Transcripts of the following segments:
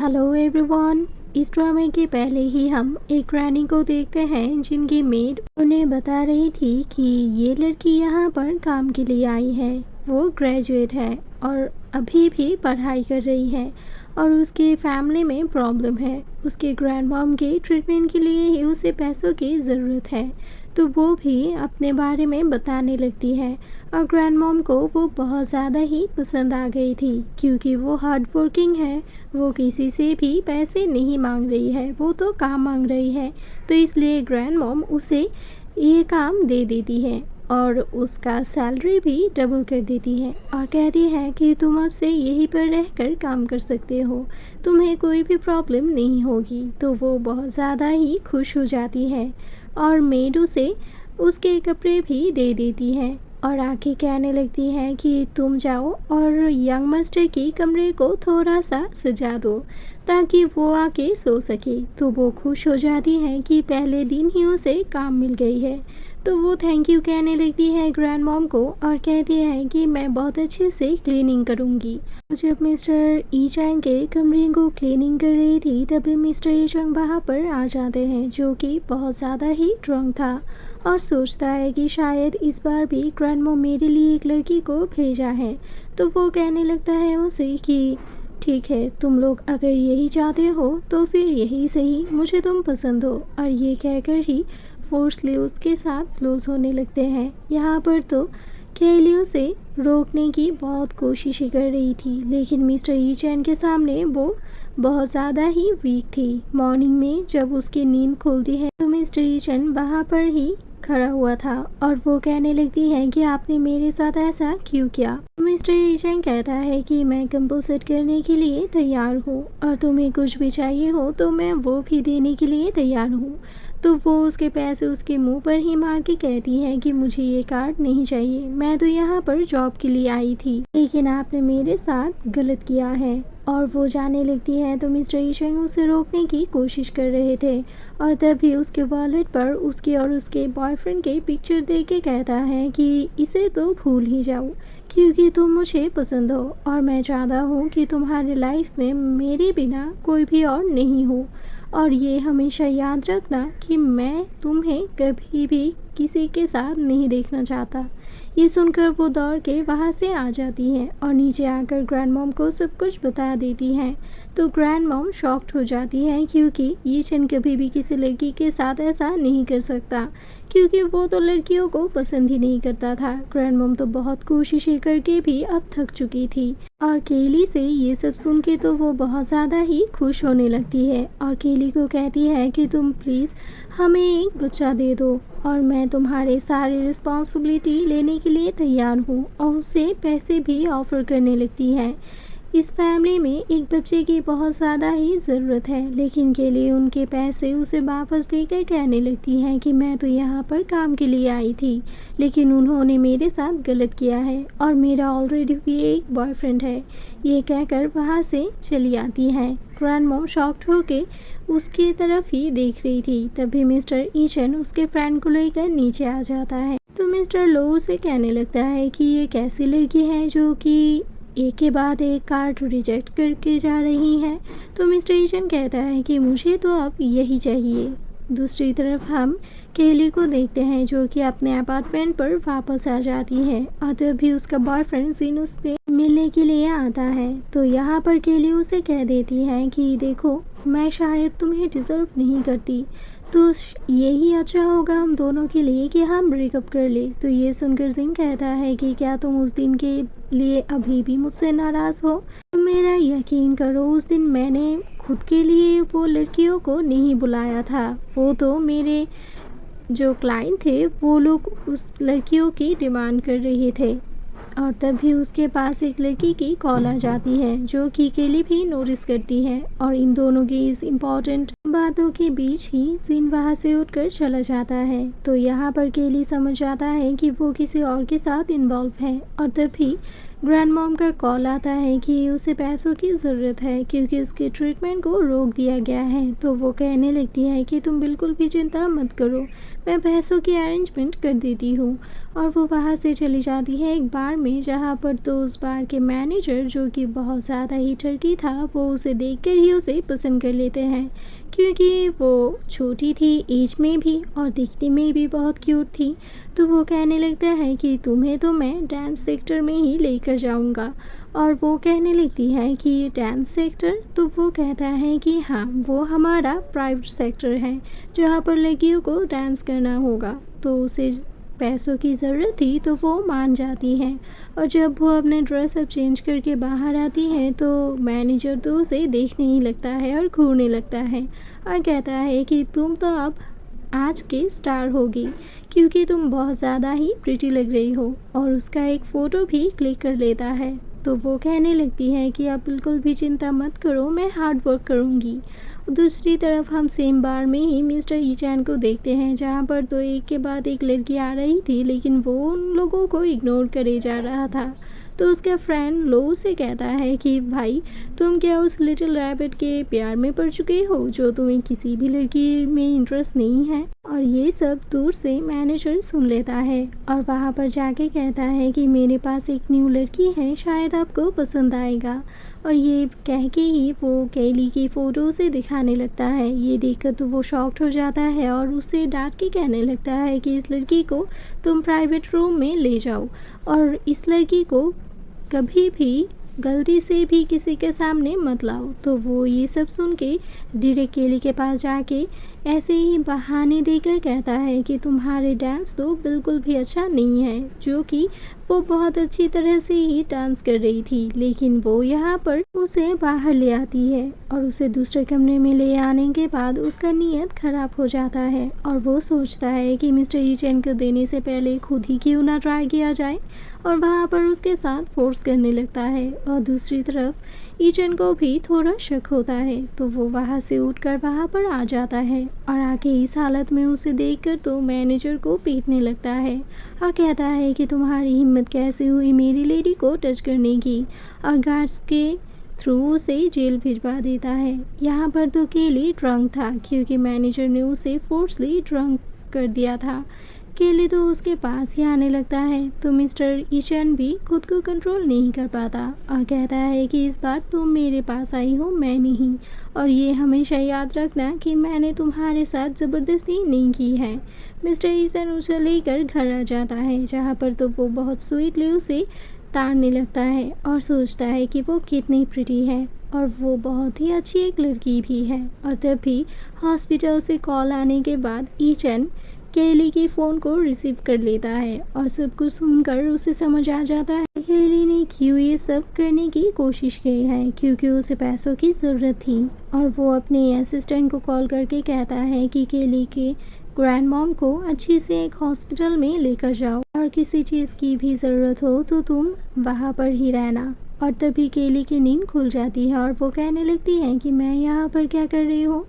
Hello everyone. इस ड्रामे के पहले ही हम एक रानी को देखते हैं जिनकी मेड उन्हें बता रही थी कि ये लड़की यहाँ पर काम के लिए आई है। वो ग्रेजुएट है और अभी भी पढ़ाई कर रही है और उसकी फैमिली में प्रॉब्लम है। उसके ग्रैंड मॉम के ट्रीटमेंट के लिए ही उसे पैसों की ज़रूरत है, तो वो भी अपने बारे में बताने लगती है। और ग्रैंड मॉम को वो बहुत ज़्यादा ही पसंद आ गई थी क्योंकि वो हार्ड वर्किंग है। वो किसी से भी पैसे नहीं मांग रही है, वो तो काम मांग रही है। तो इसलिए ग्रैंड मॉम उसे ये काम दे देती है और उसका सैलरी भी डबल कर देती है और कहती है कि तुम अब से यहीं पर रहकर काम कर सकते हो, तुम्हें कोई भी प्रॉब्लम नहीं होगी। तो वो बहुत ज़्यादा ही खुश हो जाती है और मेड उसे उसके कपड़े भी दे देती है और आके कहने लगती है कि तुम जाओ और यंग मास्टर की कमरे को थोड़ा सा सजा दो ताकि वो आके सो सके। तो वो खुश हो जाती है कि पहले दिन ही उसे काम मिल गई है। तो वो थैंक यू कहने लगती है ग्रैंड मॉम को और कहती है कि मैं बहुत अच्छे से क्लीनिंग करूँगी। जब मिस्टर ई चैंग के कमरे को क्लीनिंग कर रही थी तभी मिस्टर ई चैंग वहाँ पर आ जाते हैं, जो कि बहुत ज़्यादा ही ड्रंक था और सोचता है कि शायद इस बार भी ग्रैंड मॉम मेरे लिए एक लड़की को भेजा है। तो वो कहने लगता है उसे कि ठीक है, तुम लोग अगर यही चाहते हो तो फिर यही सही, मुझे तुम पसंद हो। और ये कहकर ही फोर्सली उसके साथ क्लोज होने लगते हैं। यहाँ पर तो केली उसे रोकने की बहुत कोशिश कर रही थी, लेकिन मिस्टर ई चैन के सामने वो बहुत ज़्यादा ही वीक थी। मॉर्निंग में जब उसकी नींद खुलती है तो मिस्टर ई चैन वहाँ पर ही खड़ा हुआ था और वो कहने लगती है कि आपने मेरे साथ ऐसा क्यों किया। मिस्टर ई चैन कहता है कि मैं कंपलसेट करने के लिए तैयार हूँ और तुम्हें कुछ भी चाहिए हो तो मैं वो भी देने के लिए तैयार हूँ। तो वो उसके पैसे उसके मुंह पर ही मार के कहती है कि मुझे ये कार्ड नहीं चाहिए, मैं तो यहाँ पर जॉब के लिए आई थी, लेकिन आपने मेरे साथ गलत किया है। और वो जाने लगती है तो मिस्टर ई चैंग उसे रोकने की कोशिश कर रहे थे और तभी उसके वॉलेट पर उसके और उसके बॉयफ्रेंड के पिक्चर देख के कहता है कि इसे तो भूल ही जाओ क्योंकि तुम मुझे पसंद हो और मैं चाहता हूँ कि तुम्हारी लाइफ में मेरे बिना कोई भी और नहीं हो। और ये हमेशा याद रखना कि मैं तुम्हें कभी भी किसी के साथ नहीं देखना चाहता। ये सुनकर वो दौड़ के वहाँ से आ जाती है और नीचे आकर ग्रैंड मॉम को सब कुछ बता देती है। तो ग्रैंड मॉम शॉक्ड हो जाती है क्योंकि ये चैन कभी भी किसी लड़की के साथ ऐसा नहीं कर सकता क्योंकि वो तो लड़कियों को पसंद ही नहीं करता था। ग्रैंड मॉम तो बहुत कोशिशें करके भी अब थक चुकी थी और केली से ये सब सुन के तो वो बहुत ज़्यादा ही खुश होने लगती है और केली को कहती है कि तुम प्लीज़ हमें एक बच्चा दे दो और मैं तुम्हारे सारे रिस्पॉन्सिबिलिटी लेने के लिए तैयार हूँ। और उसे पैसे भी ऑफ़र करने लगती है। इस फैमिली में एक बच्चे की बहुत ज़्यादा ही ज़रूरत है, लेकिन के लिए उनके पैसे उसे वापस देकर कहने लगती हैं कि मैं तो यहाँ पर काम के लिए आई थी, लेकिन उन्होंने मेरे साथ गलत किया है और मेरा ऑलरेडी भी एक बॉयफ्रेंड है। ये कहकर वहाँ से चली आती है। ग्रैंड मॉम शॉक्ड होके उसकी तरफ ही देख रही थी। तभी मिस्टर ई चैन उसके फ्रेंड को लेकर नीचे आ जाता है। तो मिस्टर लो उसे कहने लगता है कि ये कैसी लड़की है जो कि एक के बाद एक कार्ड रिजेक्ट करके जा रही है। तो मिस्टर ई चैन कहता है कि मुझे तो अब यही चाहिए। दूसरी तरफ हम केली को देखते हैं जो कि अपने अपार्टमेंट पर वापस आ जाती है और तभी उसका बॉयफ्रेंड जिन उससे मिलने के लिए आता है। तो यहाँ पर केली उसे कह देती है कि देखो, मैं शायद तुम्हें डिज़र्व नहीं करती, तो यही अच्छा होगा हम दोनों के लिए कि हम ब्रेकअप कर ले। तो ये सुनकर जिन कहता है कि क्या तुम उस दिन के लिए अभी भी मुझसे नाराज़ हो? तो मेरा यकीन करो, उस दिन मैंने खुद के लिए वो लड़कियों को नहीं बुलाया था, वो तो मेरे जो क्लाइंट थे वो लोग उस लड़कियों की डिमांड कर रहे थे। और तभी उसके पास एक लड़की की कॉल आ जाती है जो कि केली भी नोटिस करती है और इन दोनों की इस इम्पॉर्टेंट बातों के बीच ही जिन वहाँ से उठकर चला जाता है। तो यहाँ पर केली समझ जाता है कि वो किसी और के साथ इन्वॉल्व है और तभी ग्रैंड मॉम का कॉल आता है कि उसे पैसों की ज़रूरत है क्योंकि उसके ट्रीटमेंट को रोक दिया गया है। तो वो कहने लगती है कि तुम बिल्कुल भी चिंता मत करो, मैं पैसों की अरेंजमेंट कर देती हूँ। और वो वहाँ से चली जाती है एक बार में, जहाँ पर तो उस बार के मैनेजर, जो कि बहुत ज़्यादा ही ठरकी था, वो उसे देखकर ही उसे पसंद कर लेते हैं क्योंकि वो छोटी थी एज में भी और दिखने में भी बहुत क्यूट थी। तो वो कहने लगता है कि तुम्हें तो मैं डांस सेक्टर में ही लेकर जाऊंगा। और वो कहने लगती है कि डांस सेक्टर, तो वो कहता है कि हाँ, वो हमारा प्राइवेट सेक्टर है जहाँ पर लड़कियों को डांस करना होगा। तो उसे पैसों की ज़रूरत थी तो वो मान जाती है। और जब वो अपने ड्रेस अप चेंज करके बाहर आती है तो मैनेजर तो उसे देखने ही लगता है और घूरने लगता है और कहता है कि तुम तो अब आज के स्टार होगी क्योंकि तुम बहुत ज़्यादा ही प्रिटी लग रही हो। और उसका एक फ़ोटो भी क्लिक कर लेता है। तो वो कहने लगती है कि आप बिल्कुल भी चिंता मत करो, मैं हार्ड वर्क करूँगी। दूसरी तरफ हम सेम बार में ही मिस्टर ई चैन को देखते हैं, जहाँ पर तो एक के बाद एक लड़की आ रही थी लेकिन वो उन लोगों को इग्नोर करे जा रहा था। तो उसका फ्रेंड लो से कहता है कि भाई, तुम क्या उस लिटिल रैबिट के प्यार में पड़ चुके हो जो तुम्हें किसी भी लड़की में इंटरेस्ट नहीं है। और ये सब दूर से मैनेजर सुन लेता है और वहाँ पर जाके कहता है कि मेरे पास एक न्यू लड़की है, शायद आपको पसंद आएगा। और ये कह के ही वो कैली की फ़ोटो से दिखाने लगता है। ये देखकर तो वो शॉक्ड हो जाता है और उसे डांट के कहने लगता है कि इस लड़की को तुम प्राइवेट रूम में ले जाओ और इस लड़की को कभी भी गलती से भी किसी के सामने मत लाओ। तो वो ये सब सुन के डायरेक्ट केली के पास जाके ऐसे ही बहाने देकर कहता है कि तुम्हारे डांस तो बिल्कुल भी अच्छा नहीं है, जो कि वो बहुत अच्छी तरह से ही डांस कर रही थी। लेकिन वो यहाँ पर उसे बाहर ले आती है और उसे दूसरे कमरे में ले आने के बाद उसका नीयत खराब हो जाता है और वो सोचता है कि मिस्टर ई चैन को देने से पहले खुद ही क्यों ना ट्राई किया जाए। और वहाँ पर उसके साथ फोर्स करने लगता है। और दूसरी तरफ ई चैन को भी थोड़ा शक होता है, तो वो वहाँ से उठकर वहाँ पर आ जाता है और आके इस हालत में उसे देखकर तो मैनेजर को पीटने लगता है और कहता है कि तुम्हारी हिम्मत कैसे हुई मेरी लेडी को टच करने की, और गार्ड्स के थ्रू उसे जेल भिजवा देता है। यहाँ पर तो केली ड्रंक था क्योंकि मैनेजर ने उसे फोर्सली ड्रंक कर दिया था। केली तो उसके पास ही आने लगता है तो मिस्टर ई चैन भी खुद को कंट्रोल नहीं कर पाता और कहता है कि इस बार तुम मेरे पास आई हो, मैं नहीं। और ये हमेशा याद रखना कि मैंने तुम्हारे साथ ज़बरदस्ती नहीं की है। मिस्टर ई चैन उसे लेकर घर आ जाता है, जहाँ पर तो वो बहुत स्वीटली उसे ताड़ने लगता है और सोचता है कि वो कितनी प्रिटी है और वो बहुत ही अच्छी एक लड़की भी है। और तभी हॉस्पिटल से कॉल आने के बाद ई चैन केली की फ़ोन को रिसीव कर लेता है और सब कुछ सुनकर उसे समझ आ जाता है केली ने क्यों ये सब करने की कोशिश की है, क्योंकि उसे पैसों की ज़रूरत थी। और वो अपने असिस्टेंट को कॉल करके कहता है कि केली के ग्रैंड मॉम को अच्छी से एक हॉस्पिटल में लेकर जाओ और किसी चीज़ की भी ज़रूरत हो तो तुम वहाँ पर ही रहना। और तभी केली की नींद खुल जाती है और वो कहने लगती है कि मैं यहाँ पर क्या कर रही हूँ।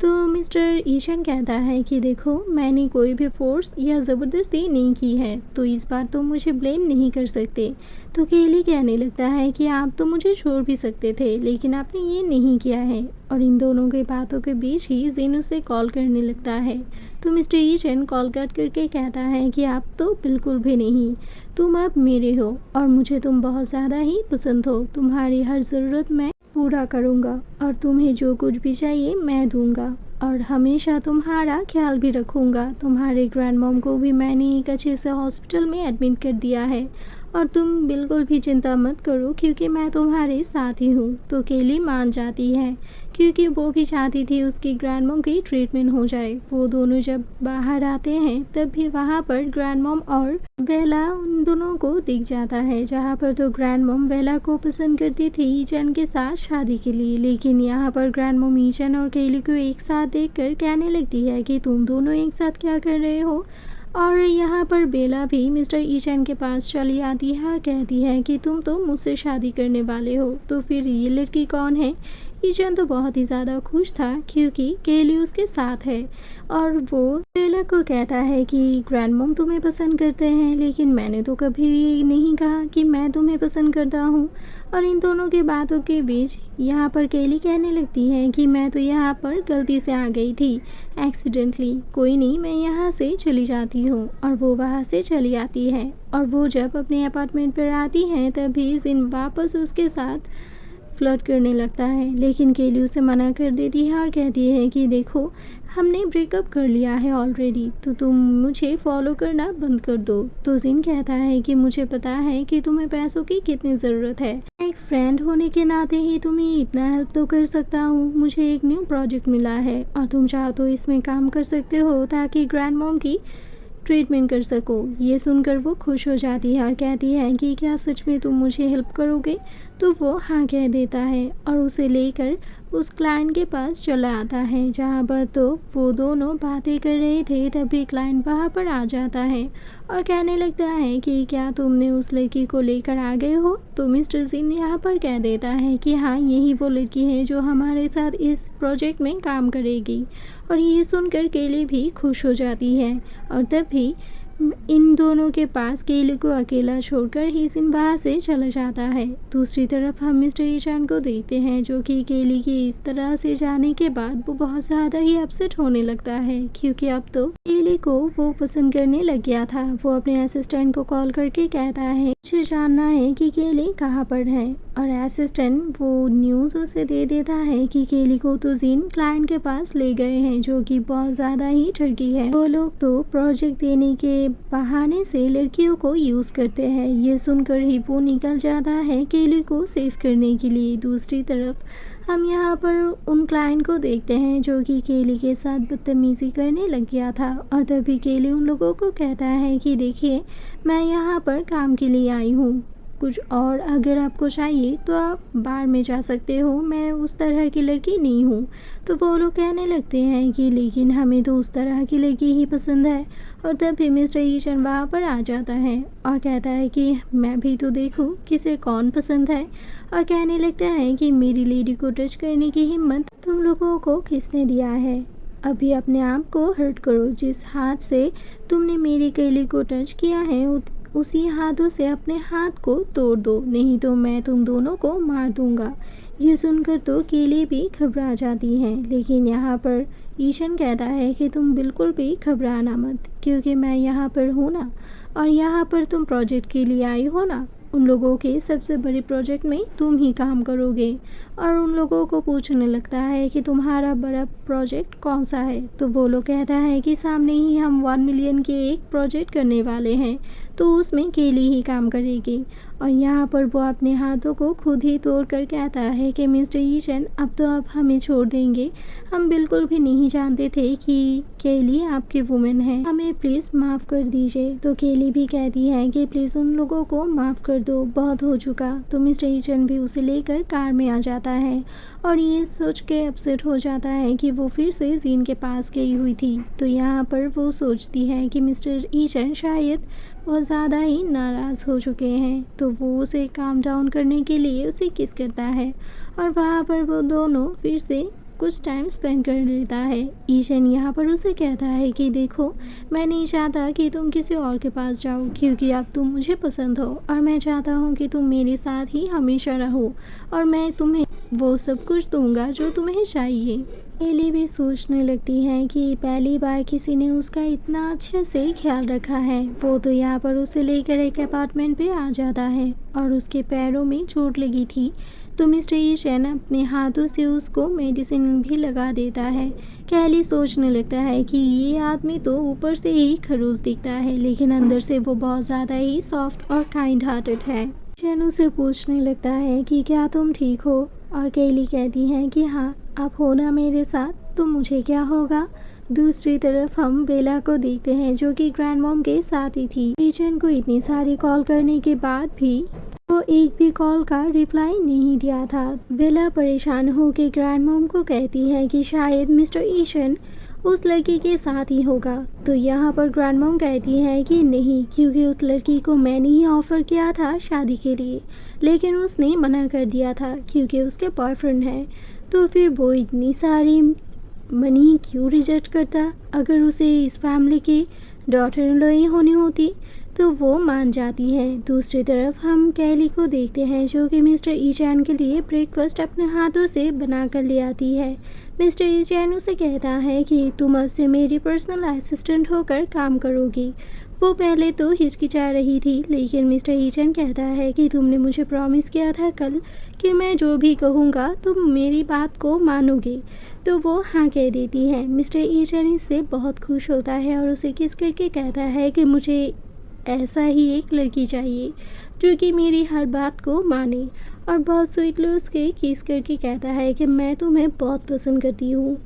तो मिस्टर ई चैन कहता है कि देखो, मैंने कोई भी फोर्स या ज़बरदस्ती नहीं की है, तो इस बार तुम मुझे ब्लेम नहीं कर सकते। तो केली कहने लगता है कि आप तो मुझे छोड़ भी सकते थे लेकिन आपने ये नहीं किया है। और इन दोनों की बातों के बीच ही जिन उसे कॉल करने लगता है। तो मिस्टर ई चैन कॉल कट करके कहता है कि आप तो बिल्कुल भी नहीं, तुम अब मेरे हो और मुझे तुम बहुत ज़्यादा ही पसंद हो। तुम्हारी हर ज़रूरत मैं पूरा करूँगा और तुम्हें जो कुछ भी चाहिए मैं दूँगा और हमेशा तुम्हारा ख्याल भी रखूँगा। तुम्हारे ग्रैंड मॉम को भी मैंने एक अच्छे से हॉस्पिटल में एडमिट कर दिया है और तुम बिल्कुल भी चिंता मत करो क्योंकि मैं तुम्हारे साथ ही हूँ। तो केली मान जाती है क्योंकि वो भी चाहती थी उसकी ग्रैंड मॉम की ट्रीटमेंट हो जाए। वो दोनों जब बाहर आते हैं तब भी वहाँ पर ग्रैंड मॉम और बेला उन दोनों को दिख जाता है, जहाँ पर तो ग्रैंड मॉम बेला को पसंद करती थी ई चैन के साथ शादी के लिए। लेकिन यहाँ पर ग्रैंड मॉम ई चैन और केली को एक साथ देखकर कहने लगती है कि तुम दोनों एक साथ क्या कर रहे हो। और यहाँ पर बेला भी मिस्टर ई चैन के पास चली आती है और कहती है कि तुम तो मुझसे शादी करने वाले हो, तो फिर ये लड़की कौन है। ईशन तो बहुत ही ज़्यादा खुश था क्योंकि केली उसके साथ है और वो बेला को कहता है कि ग्रैंड मॉम तुम्हें पसंद करते हैं, लेकिन मैंने तो कभी ये नहीं कहा कि मैं तुम्हें पसंद करता हूँ। और इन दोनों की बातों के बीच यहाँ पर केली कहने लगती है कि मैं तो यहाँ पर गलती से आ गई थी, एक्सीडेंटली, कोई नहीं, मैं यहाँ से चली जाती हूँ। और वो वहाँ से चली आती है और वो जब अपने अपार्टमेंट पर आती है तभी जिन वापस उसके साथ फ्लर्ट करने लगता है, लेकिन केली उसे मना कर देती है और कहती है कि देखो, हमने ब्रेकअप कर लिया है ऑलरेडी, तो तुम मुझे फॉलो करना बंद कर दो। तो जिन कहता है कि मुझे पता है कि तुम्हें पैसों की कितनी ज़रूरत है, एक फ्रेंड होने के नाते ही तुम्हें इतना हेल्प तो कर सकता हूँ। मुझे एक न्यू प्रोजेक्ट मिला है और तुम चाहो तो इसमें काम कर सकते हो ताकि ग्रैंड मॉम की ट्रीटमेंट कर सको। ये सुनकर वो खुश हो जाती है और कहती है कि क्या सच में तुम मुझे हेल्प करोगे। तो वो हाँ कह देता है और उसे लेकर उस क्लाइंट के पास चला आता है, जहाँ पर तो वो दोनों बातें कर रहे थे तभी क्लाइंट वहाँ पर आ जाता है और कहने लगता है कि क्या तुमने उस लड़की को लेकर आ गए हो। तो मिस्टर जिन यहाँ पर कह देता है कि हाँ, यही वो लड़की है जो हमारे साथ इस प्रोजेक्ट में काम करेगी। और ये सुनकर केली भी खुश हो जाती है और तभी इन दोनों के पास केली को अकेला छोड़कर ही जिन वहाँ से चला जाता है। दूसरी तरफ हम मिस्टर ईशान को देखते हैं जो कि केली के इस तरह से जाने के बाद वो बहुत ज़्यादा ही अपसेट होने लगता है, क्योंकि अब तो केली को वो पसंद करने लग गया था। वो अपने असिस्टेंट को कॉल करके कहता है मुझे जानना है कि केली कहाँ पर है, और असिस्टेंट वो न्यूज़ उसे दे देता है कि केली को तो जिन क्लाइंट के पास ले गए हैं जो कि बहुत ज़्यादा ही ठगी है। वो लोग तो प्रोजेक्ट देने के बहाने से लड़कियों को यूज़ करते हैं। ये सुनकर ही वो निकल जाता है केली को सेव करने के लिए। दूसरी तरफ हम यहाँ पर उन क्लाइंट को देखते हैं जो कि केली के साथ बदतमीज़ी करने लग गया था और तभी केली उन लोगों को कहता है कि देखिए, मैं यहाँ पर काम के लिए आई हूँ, कुछ और अगर आपको चाहिए तो आप बाहर में जा सकते हो, मैं उस तरह की लड़की नहीं हूँ। तो वो लोग कहने लगते हैं कि लेकिन हमें तो उस तरह की लड़की ही पसंद है। और तभी मिस्टर ईशन वहाँ पर आ जाता है और कहता है कि मैं भी तो देखूँ किसे कौन पसंद है, और कहने लगता है कि मेरी लेडी को टच करने की हिम्मत तुम लोगों को किसने दिया है। अभी अपने आप को हर्ट करो, जिस हाथ से तुमने मेरी केली को टच किया है उसी हाथों से अपने हाथ को तोड़ दो, नहीं तो मैं तुम दोनों को मार दूंगा। ये सुनकर तो केली भी घबरा जाती हैं, लेकिन यहाँ पर ईशन कहता है कि तुम बिल्कुल भी घबराना मत, क्योंकि मैं यहाँ पर हूँ ना, और यहाँ पर तुम प्रोजेक्ट के लिए आई हो ना, उन लोगों के सबसे बड़े प्रोजेक्ट में तुम ही काम करोगे। और उन लोगों को पूछने लगता है कि तुम्हारा बड़ा प्रोजेक्ट कौन सा है। तो वो लोग कहता है कि सामने ही हम 1 मिलियन के एक प्रोजेक्ट करने वाले हैं, तो उसमें केली ही काम करेगी। और यहाँ पर वो अपने हाथों को खुद ही तोड़ कर कहता है कि मिस्टर ईशन, अब तो आप हमें छोड़ देंगे, हम बिल्कुल भी नहीं जानते थे कि केली आपकी वुमेन है, हमें प्लीज़ माफ़ कर दीजिए। तो केली भी कहती है कि प्लीज़ उन लोगों को माफ़ कर दो, बहुत हो चुका। तो मिस्टर ईशन भी उसे लेकर कार में आ जाता है और ये सोच के अपसेट हो जाता है कि वो फिर से जीन के पास गई हुई थी। तो यहाँ पर वो सोचती है कि मिस्टर ईशन शायद बहुत ज़्यादा ही नाराज़ हो चुके हैं, तो वो उसे काम डाउन करने के लिए उसे किस करता है और वहाँ पर वो दोनों फिर से कुछ टाइम स्पेंड कर लेता है। ईशन यहाँ पर उसे कहता है कि देखो, मैं नहीं चाहता कि तुम किसी और के पास जाओ, क्योंकि अब तुम मुझे पसंद हो और मैं चाहता हूँ कि तुम मेरे साथ ही हमेशा रहो और मैं तुम्हें वो सब कुछ दूंगा जो तुम्हें चाहिए। केली भी सोचने लगती है कि पहली बार किसी ने उसका इतना अच्छे से ख्याल रखा है। वो तो यहाँ पर उसे लेकर एक अपार्टमेंट पे आ जाता है और उसके पैरों में चोट लगी थी, तो मिस्टर ईशन अपने हाथों से उसको मेडिसिन भी लगा देता है। केली सोचने लगता है कि ये आदमी तो ऊपर से ही खड़ूस दिखता है, लेकिन अंदर से वो बहुत ज़्यादा ही सॉफ्ट और काइंड हार्टेड है। ईशन उसे पूछने लगता है कि क्या तुम ठीक हो, और केली कहती है कि हाँ, आप हो ना मेरे साथ, तो मुझे क्या होगा। दूसरी तरफ हम बेला को देखते हैं जो कि ग्रैंड मॉम के साथ ही थी। ईशन को इतनी सारी कॉल करने के बाद भी वो एक भी कॉल का रिप्लाई नहीं दिया था। बेला परेशान होकर ग्रैंड मॉम को कहती है कि शायद मिस्टर ईशन उस लड़की के साथ ही होगा। तो यहाँ पर ग्रैंड मॉम कहती है कि नहीं, क्योंकि उस लड़की को मैंने ही ऑफ़र किया था शादी के लिए, लेकिन उसने मना कर दिया था क्योंकि उसके बॉयफ्रेंड है। तो फिर वो इतनी सारी मनी क्यों रिजेक्ट करता। अगर उसे इस फैमिली की डॉटर इन लॉ ही होनी होती तो वो मान जाती है। दूसरी तरफ हम कैली को देखते हैं जो कि मिस्टर ईचैन के लिए ब्रेकफास्ट अपने हाथों से बना कर ले आती है। मिस्टर ईचैन उसे कहता है कि तुम अब से मेरी पर्सनल असिस्टेंट होकर काम करोगी। वो पहले तो हिचकिचा रही थी लेकिन मिस्टर ईचैन कहता है कि तुमने मुझे प्रॉमिस किया था कल कि मैं जो भी कहूँगा तुम मेरी बात को मानोगे। तो वो हाँ कह देती है। मिस्टर ईचैन इससे बहुत खुश होता है और उसे किस करके कहता है कि मुझे ऐसा ही एक लड़की चाहिए जो कि मेरी हर बात को माने, और बहुत स्वीटली उसके किस करके कहता है कि मैं तुम्हें बहुत पसंद करती हूँ।